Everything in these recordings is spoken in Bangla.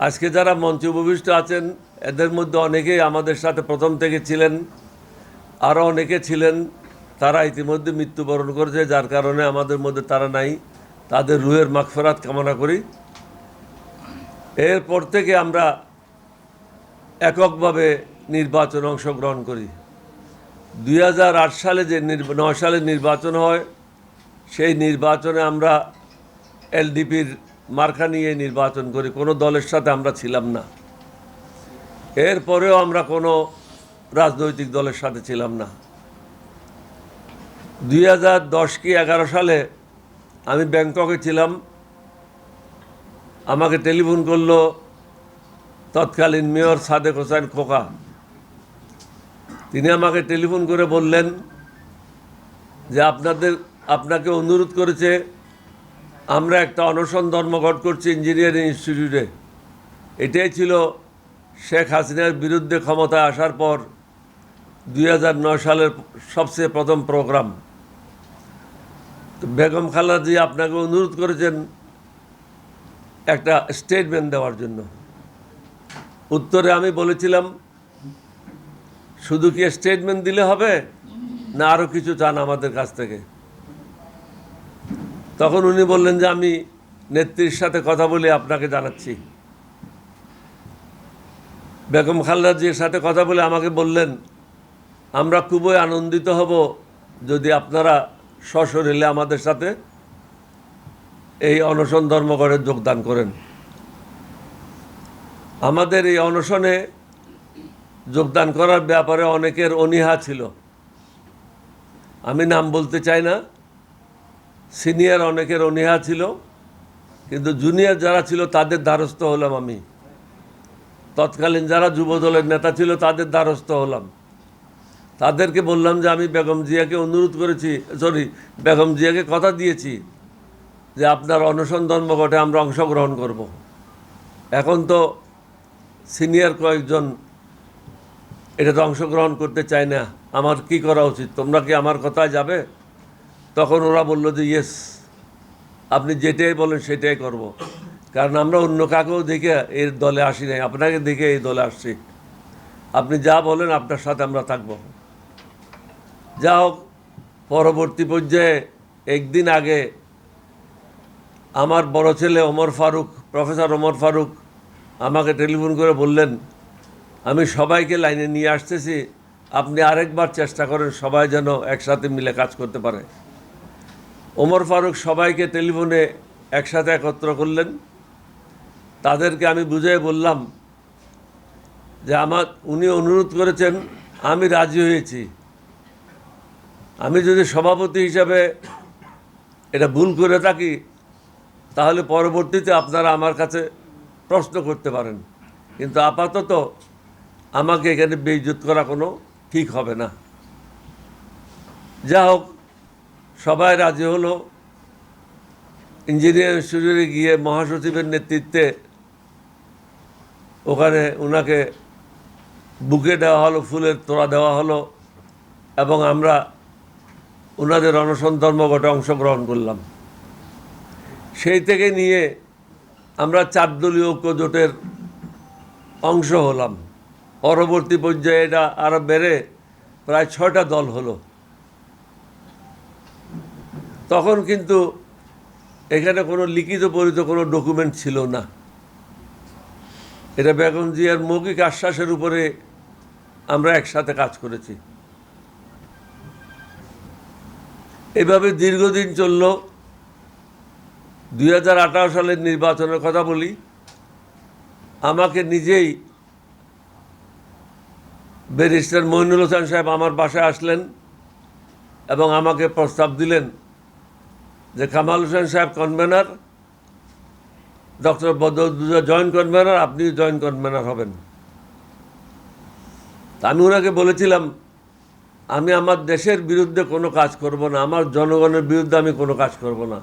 আজকে যারা মঞ্চে উপবিষ্ট আছেন এদের মধ্যে অনেকেই আমাদের সাথে প্রথম থেকে ছিলেন, আরও অনেকে ছিলেন তারা ইতিমধ্যে মৃত্যুবরণ করেছে, যার কারণে আমাদের মধ্যে তারা নাই। তাদের রুহের মাগফিরাত কামনা করি। এরপর থেকে আমরা এককভাবে নির্বাচনে অংশগ্রহণ করি। 2008 সালে যে 9 সালে নির্বাচন হয়, সেই নির্বাচনে আমরা এলডিপির মার্কা নিয়ে নির্বাচন করি, কোনো দলের সাথে আমরা ছিলাম না। এরপরেও আমরা কোনো রাজনৈতিক দলের সাথে ছিলাম না। 2010 কি 11 সালে আমি ব্যাংককে ছিলাম। আমাকে টেলিফোন করলো তৎকালীন মেয়র সাদেক হোসেন খোকা। তিনি আমাকে টেলিফোন করে বললেন যে আপনাকে অনুরোধ করেছে, আমরা একটা অনশন ধর্মঘট করছি ইঞ্জিনিয়ারিং ইনস্টিটিউটে। এটাই ছিল শেখ হাসিনার বিরুদ্ধে ক্ষমতায় আসার পর 2009 সালের সবচেয়ে প্রথম প্রোগ্রাম। বেগম খালেদা জি আপনাকে অনুরোধ করেছেন একটা স্টেটমেন্ট দেওয়ার জন্য। উত্তরে আমি বলেছিলাম, শুধু কি স্টেটমেন্ট দিলে হবে না আরও কিছু চান আমাদের কাছ থেকে? তখন উনি বললেন যে আমি নেত্রীর সাথে কথা বলে আপনাকে জানাচ্ছি। বেগম খালেদা জির সাথে কথা বলে আমাকে বললেন, আমরা খুবই আনন্দিত হব যদি আপনারা সশরীরে আমাদের সাথে এই অনশন ধর্মঘটে যোগদান করেন। আমাদের এই অনশনে যোগদান করার ব্যাপারে অনেকের অনীহা ছিল। আমি নাম বলতে চাই না, সিনিয়র অনেকের অনীহা ছিল, কিন্তু জুনিয়র যারা ছিল তাদের দ্বারস্থ হলাম আমি। তৎকালীন যারা যুবদলের নেতা ছিল তাদের দ্বারস্থ হলাম। তাদেরকে বললাম যে আমি বেগম জিয়াকে অনুরোধ করেছি, বেগম জিয়াকে কথা দিয়েছি যে আপনার অনশন ধর্মঘটে আমরা অংশগ্রহণ করব। এখন তো সিনিয়র কয়েকজন এটাতে অংশগ্রহণ করতে চায় না, আমার কি করা উচিত? তোমরা কি আমার কথায় যাবে? তখন ওরা বলল যে ইয়েস, আপনি যেটাই বলেন সেটাই করব। কারণ আমরা অন্য কাকেও দেখে এই দলে আসি নাই, আপনাকে দেখে এই দলে আসছি। আপনি যা বলেন আপনার সাথে আমরা থাকব। যা হোক, পরবর্তী পর্যায়ে একদিন আগে আমার বড় ছেলে প্রফেসর ওমর ফারুক আমাকে টেলিফোন করে বললেন, আমি সবাইকে লাইনে নিয়ে আসতেছি, আপনি আরেকবার চেষ্টা করেন সবাই যেন একসাথে মিলে কাজ করতে পারে। ওমর ফারুক সবাইকে টেলিফোনে একসাথে একত্র করলেন। তাদেরকে আমি বুঝিয়ে বললাম যে উনি অনুরোধ করেছেন, আমি রাজি হয়েছি। আমি যদি সভাপতি হিসাবে এটা ভুল করে থাকি তাহলে পরবর্তীতে আপনারা আমার কাছে প্রশ্ন করতে পারেন, কিন্তু আপাতত আমাকে এখানে বেইজ্জত করা কোনো ঠিক হবে না। যা হোক, সবাই রাজি হলো। ইঞ্জিনিয়ারিং ইনস্টিটিউটে গিয়ে মহাসচিবের নেতৃত্বে ওখানে ওনাকে বুকে দেওয়া হলো, ফুলের তোড়া দেওয়া হলো, এবং আমরা ওনাদের অনশন ধর্মঘটে অংশগ্রহণ করলাম। সেই থেকে নিয়ে আমরা 4 দলীয় ঐক্য জোটের অংশ হলাম। পরবর্তী পর্যায়ে এটা আরও বেড়ে প্রায় 6টা দল হলো। তখন কিন্তু এখানে কোনো লিখিত পরিচিত কোনো ডকুমেন্ট ছিল না। এটা বেগম জিয়ার মৌখিক আশ্বাসের উপরে আমরা একসাথে কাজ করেছি। এভাবে দীর্ঘদিন চলল। 2018 সালের নির্বাচনের কথা বলি, আমাকে নিজেই ব্যারিস্টার মইনুল হোসেন সাহেব আমার বাসায় আসলেন এবং আমাকে প্রস্তাব দিলেন যে কামাল হোসেন সাহেব convener, doctor Badruddoza joint convener, আপনি জয়েন্ট কনভেনার হবেন। আমি ওনাকে বলেছিলাম, আমি আমার দেশের বিরুদ্ধে কোনো কাজ করব না, আমার জনগণের বিরুদ্ধে আমি কোনো কাজ করব না,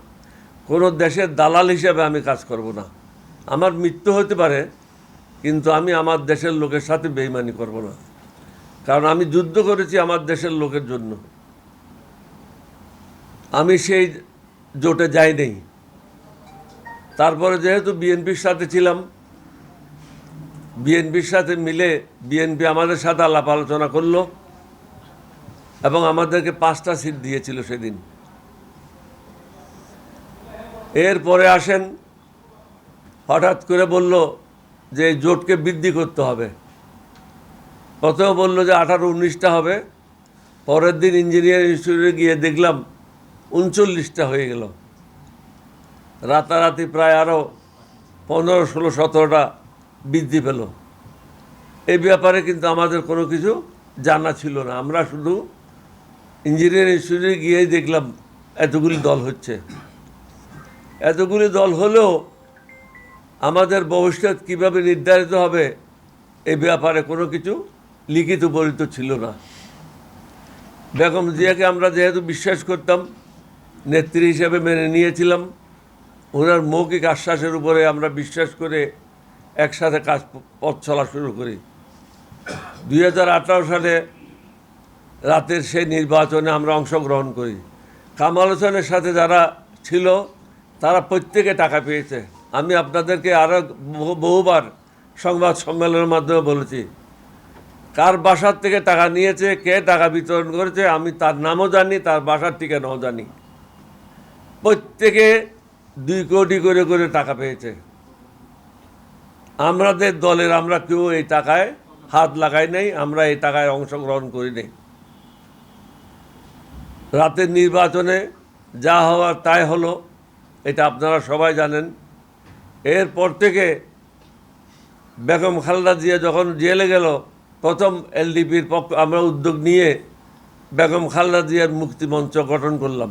কোনো দেশের দালাল হিসেবে আমি কাজ করব না। আমার মৃত্যু হতে পারে, কিন্তু আমি আমার দেশের লোকের সাথে বেইমানি করব না, কারণ আমি যুদ্ধ করেছি আমার দেশের লোকের জন্য। আমি সেই জোটে যাই নেই। তারপরে যেহেতু বিএনপির সাথে ছিলাম, বিএনপির সাথে মিলে বিএনপি আমাদের সাথে আলাপ আলোচনা করলো এবং আমাদেরকে 5টা সিট দিয়েছিল সেদিন। এরপরে আসেন, হঠাৎ করে বলল যে জোটকে বৃদ্ধি করতে হবে। প্রথমে বললো যে 18-19টা হবে, পরের দিন ইঞ্জিনিয়ারিং ইনস্টিটিউটে গিয়ে দেখলাম 39টা হয়ে গেল। রাতারাতি প্রায় আরও 15, 16, 17টা বৃদ্ধি পেল। এই ব্যাপারে কিন্তু আমাদের কোনো কিছু জানা ছিল না। আমরা শুধু ইঞ্জিনিয়ারিং ইনস্টিটিউটে গিয়েই দেখলাম এতগুলি দল হচ্ছে। এতগুলি দল হলেও আমাদের ভবিষ্যৎ কীভাবে নির্ধারিত হবে এই ব্যাপারে কোনো কিছু লিখিত বলিত ছিল না। বেগম জিয়াকে আমরা যেহেতু বিশ্বাস করতাম, নেত্রী হিসেবে মেনে নিয়েছিলাম, ওনার মৌখিক আশ্বাসের উপরে আমরা বিশ্বাস করে একসাথে পথ চলা শুরু করি। 2018 সালে রাতের সেই নির্বাচনে আমরা অংশগ্রহণ করি। কামাল হোসেনের সাথে যারা ছিল তারা প্রত্যেকে টাকা পেয়েছে। আমি আপনাদেরকে আরও বহুবার সংবাদ সম্মেলনের মাধ্যমে বলেছি, কার বাসার থেকে টাকা নিয়েছে, কে টাকা বিতরণ করেছে, আমি তার নামও জানি, তার বাসার ঠিকানাও জানি। প্রত্যেকে 2 কোটি করে করে টাকা পেয়েছে। আমাদের দলের আমরা কেউ এই টাকায় হাত লাগাই নাই, আমরা এই টাকায় অংশগ্রহণ করি নাই। রাতের নির্বাচনে যা হওয়ার তাই হলো, এটা আপনারা সবাই জানেন। এরপর থেকে বেগম খালেদা জিয়া যখন জেলে গেল, প্রথম এলডিপির পক্ষ আমরা উদ্যোগ নিয়ে বেগম খালেদা জিয়ার মুক্তি মঞ্চ গঠন করলাম।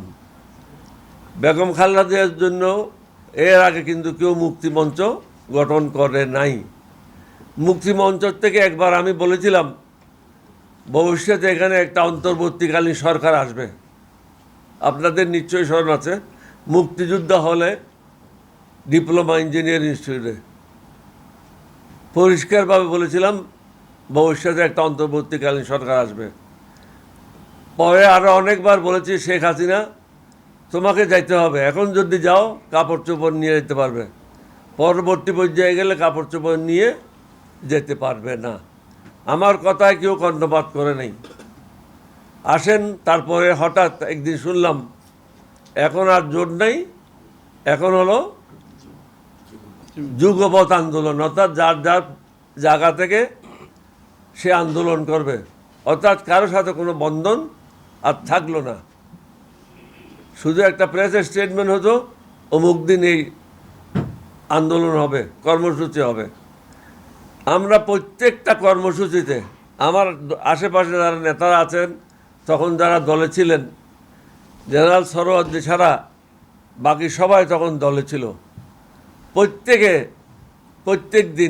বেগম খালেদা জিয়ার জন্য এর আগে কিন্তু কেউ মুক্তি মঞ্চ গঠন করে নাই। মুক্তি মঞ্চ থেকে একবার আমি বলেছিলাম ভবিষ্যতে এখানে একটা অন্তর্বর্তীকালীন সরকার আসবে। আপনাদের নিশ্চয়ই স্মরণ আছে, মুক্তিযোদ্ধা হলে ডিপ্লোমা ইঞ্জিনিয়ারিং ইনস্টিটিউটে পরিষ্কারভাবে বলেছিলাম ভবিষ্যতে একটা অন্তর্বর্তীকালীন সরকার আসবে। পরে আরও অনেকবার বলেছি, শেখ হাসিনা তোমাকে যাইতে হবে, এখন যদি যাও কাপড় চোপড় নিয়ে যেতে পারবে, পরবর্তী পর্যায়ে গেলে কাপড় চোপড় নিয়ে যেতে পারবে না। আমার কথায় কেউ কর্ণপাত করে নাই। আসেন, তারপরে হঠাৎ একদিন শুনলাম এখন আর জোট নাই, এখন হলো যুগপৎ আন্দোলন, অর্থাৎ যার যার জায়গা থেকে সে আন্দোলন করবে, অর্থাৎ কারোর সাথে কোনো বন্ধন আর থাকলো না। শুধু একটা প্রেস স্টেটমেন্ট হতো অমুক দিন এই আন্দোলন হবে, কর্মসূচি হবে। আমরা প্রত্যেকটা কর্মসূচিতে, আমার আশেপাশে যারা নেতারা আছেন তখন যারা দলে ছিলেন, জেনারেল সরোয়ার্দী ছাড়া বাকি সবাই তখন দলে ছিল, প্রত্যেক দিন